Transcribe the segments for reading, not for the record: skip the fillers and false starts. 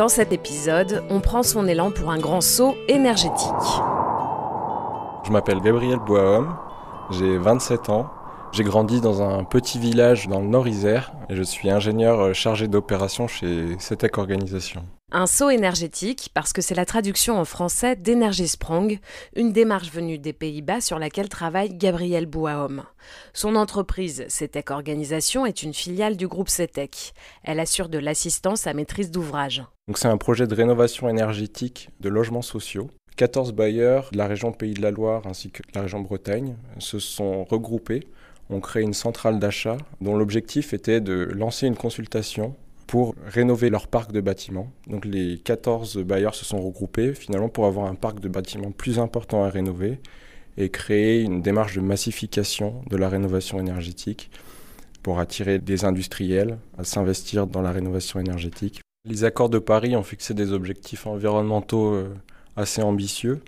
Dans cet épisode, on prend son élan pour un grand saut énergétique. Je m'appelle Gabriel Boishomme, j'ai 27 ans. J'ai grandi dans un petit village dans le Nord-Isère et je suis ingénieur chargé d'opération chez CETEC Organisation. Un saut énergétique parce que c'est la traduction en français d'Energiesprong, une démarche venue des Pays-Bas sur laquelle travaille Gabriel Boishomme. Son entreprise, CETEC Organisation, est une filiale du groupe CETEC. Elle assure de l'assistance à maîtrise d'ouvrage. Donc c'est un projet de rénovation énergétique de logements sociaux. 14 bailleurs de la région Pays de la Loire ainsi que de la région Bretagne se sont regroupés. On crée une centrale d'achat dont l'objectif était de lancer une consultation pour rénover leur parc de bâtiments. Donc les 14 bailleurs se sont regroupés finalement pour avoir un parc de bâtiments plus important à rénover et créer une démarche de massification de la rénovation énergétique pour attirer des industriels à s'investir dans la rénovation énergétique. Les accords de Paris ont fixé des objectifs environnementaux assez ambitieux.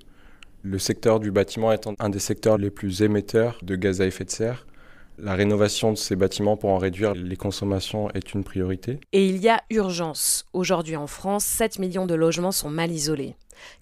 Le secteur du bâtiment étant un des secteurs les plus émetteurs de gaz à effet de serre. La rénovation de ces bâtiments pour en réduire les consommations est une priorité. Et il y a urgence. Aujourd'hui en France, 7 millions de logements sont mal isolés.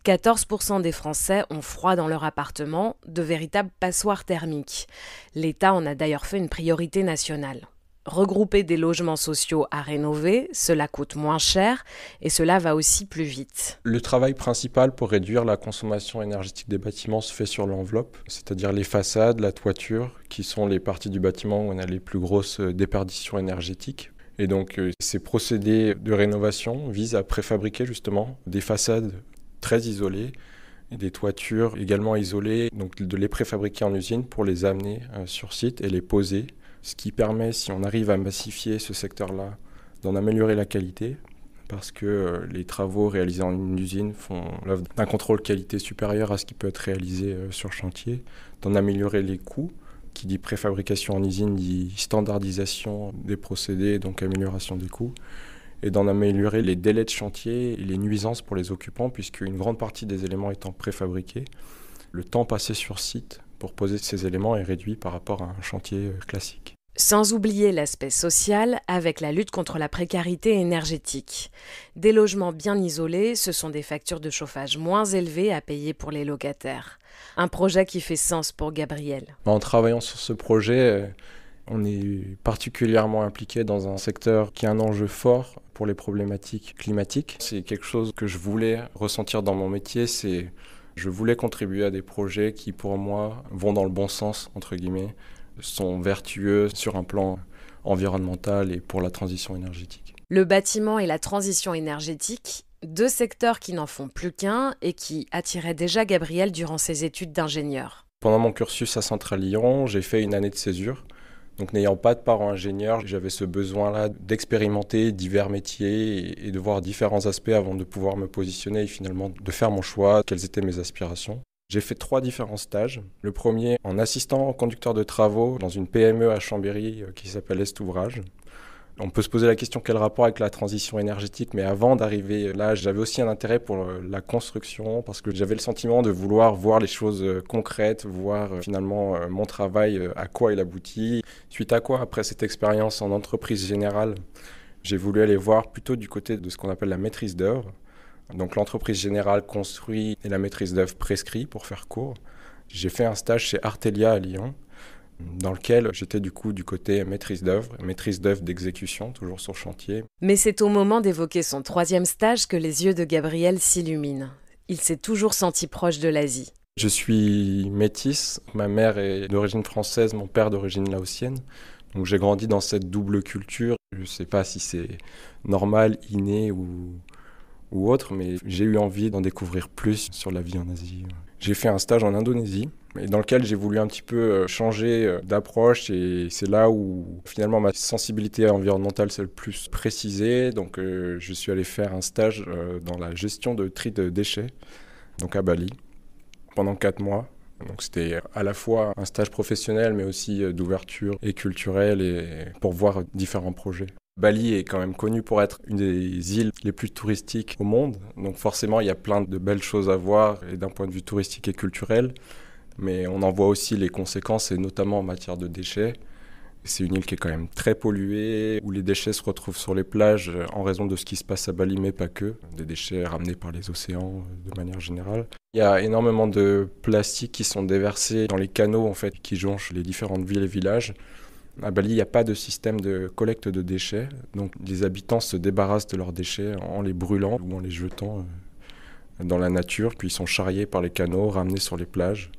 14% des Français ont froid dans leur appartement, de véritables passoires thermiques. L'État en a d'ailleurs fait une priorité nationale. Regrouper des logements sociaux à rénover, cela coûte moins cher et cela va aussi plus vite. Le travail principal pour réduire la consommation énergétique des bâtiments se fait sur l'enveloppe, c'est-à-dire les façades, la toiture, qui sont les parties du bâtiment où on a les plus grosses déperditions énergétiques. Et donc ces procédés de rénovation visent à préfabriquer justement des façades très isolées et des toitures également isolées, donc de les préfabriquer en usine pour les amener sur site et les poser. Ce qui permet, si on arrive à massifier ce secteur-là, d'en améliorer la qualité, parce que les travaux réalisés en une usine font l'œuvre d'un contrôle qualité supérieur à ce qui peut être réalisé sur chantier, d'en améliorer les coûts, qui dit préfabrication en usine dit standardisation des procédés, donc amélioration des coûts, et d'en améliorer les délais de chantier et les nuisances pour les occupants, puisqu'une grande partie des éléments étant préfabriqués, le temps passé sur site pour poser ces éléments est réduit par rapport à un chantier classique. Sans oublier l'aspect social avec la lutte contre la précarité énergétique. Des logements bien isolés, ce sont des factures de chauffage moins élevées à payer pour les locataires. Un projet qui fait sens pour Gabriel. En travaillant sur ce projet, on est particulièrement impliqué dans un secteur qui a un enjeu fort pour les problématiques climatiques. C'est quelque chose que je voulais ressentir dans mon métier, je voulais contribuer à des projets qui, pour moi, vont dans le bon sens, entre guillemets, sont vertueux sur un plan environnemental et pour la transition énergétique. Le bâtiment et la transition énergétique, deux secteurs qui n'en font plus qu'un et qui attiraient déjà Gabriel durant ses études d'ingénieur. Pendant mon cursus à Centrale Lyon, j'ai fait une année de césure. Donc n'ayant pas de parents ingénieurs, j'avais ce besoin-là d'expérimenter divers métiers et de voir différents aspects avant de pouvoir me positionner et finalement de faire mon choix, quelles étaient mes aspirations. J'ai fait 3 différents stages. Le premier en assistant conducteur de travaux dans une PME à Chambéry qui s'appelle Est Ouvrage. On peut se poser la question quel rapport avec la transition énergétique, mais avant d'arriver là, j'avais aussi un intérêt pour la construction parce que j'avais le sentiment de vouloir voir les choses concrètes, voir finalement mon travail, à quoi il aboutit. Suite à quoi, après cette expérience en entreprise générale, j'ai voulu aller voir plutôt du côté de ce qu'on appelle la maîtrise d'œuvre. Donc l'entreprise générale construit et la maîtrise d'œuvre prescrit, pour faire court. J'ai fait un stage chez Artelia à Lyon, dans lequel j'étais du coup du côté maîtrise d'œuvre d'exécution, toujours sur chantier. Mais c'est au moment d'évoquer son 3e stage que les yeux de Gabriel s'illuminent. Il s'est toujours senti proche de l'Asie. Je suis métisse, ma mère est d'origine française, mon père d'origine laotienne. Donc j'ai grandi dans cette double culture. Je ne sais pas si c'est normal, inné ou autre, mais j'ai eu envie d'en découvrir plus sur la vie en Asie. J'ai fait un stage en Indonésie, dans lequel j'ai voulu un petit peu changer d'approche et c'est là où finalement ma sensibilité environnementale s'est le plus précisée. Donc je suis allé faire un stage dans la gestion de tri de déchets, donc à Bali, pendant 4 mois. Donc c'était à la fois un stage professionnel mais aussi d'ouverture et culturelle et pour voir différents projets. Bali est quand même connu pour être une des îles les plus touristiques au monde. Donc forcément, il y a plein de belles choses à voir et d'un point de vue touristique et culturel. Mais on en voit aussi les conséquences, et notamment en matière de déchets. C'est une île qui est quand même très polluée, où les déchets se retrouvent sur les plages en raison de ce qui se passe à Bali, mais pas que. Des déchets ramenés par les océans de manière générale. Il y a énormément de plastiques qui sont déversés dans les canaux en fait, qui jonchent les différentes villes et villages. À Bali, il n'y a pas de système de collecte de déchets, donc les habitants se débarrassent de leurs déchets en les brûlant ou en les jetant dans la nature, puis ils sont charriés par les canaux, ramenés sur les plages,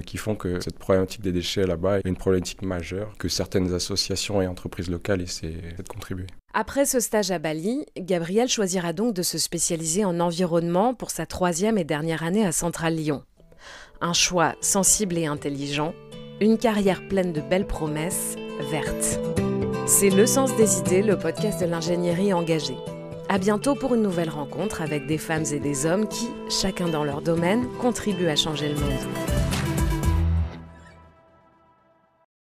qui font que cette problématique des déchets là-bas est une problématique majeure, que certaines associations et entreprises locales essaient de contribuer. Après ce stage à Bali, Gabriel choisira donc de se spécialiser en environnement pour sa 3e et dernière année à Centrale Lyon. Un choix sensible et intelligent, une carrière pleine de belles promesses, vertes. C'est Le Sens des idées, le podcast de l'ingénierie engagée. À bientôt pour une nouvelle rencontre avec des femmes et des hommes qui, chacun dans leur domaine, contribuent à changer le monde.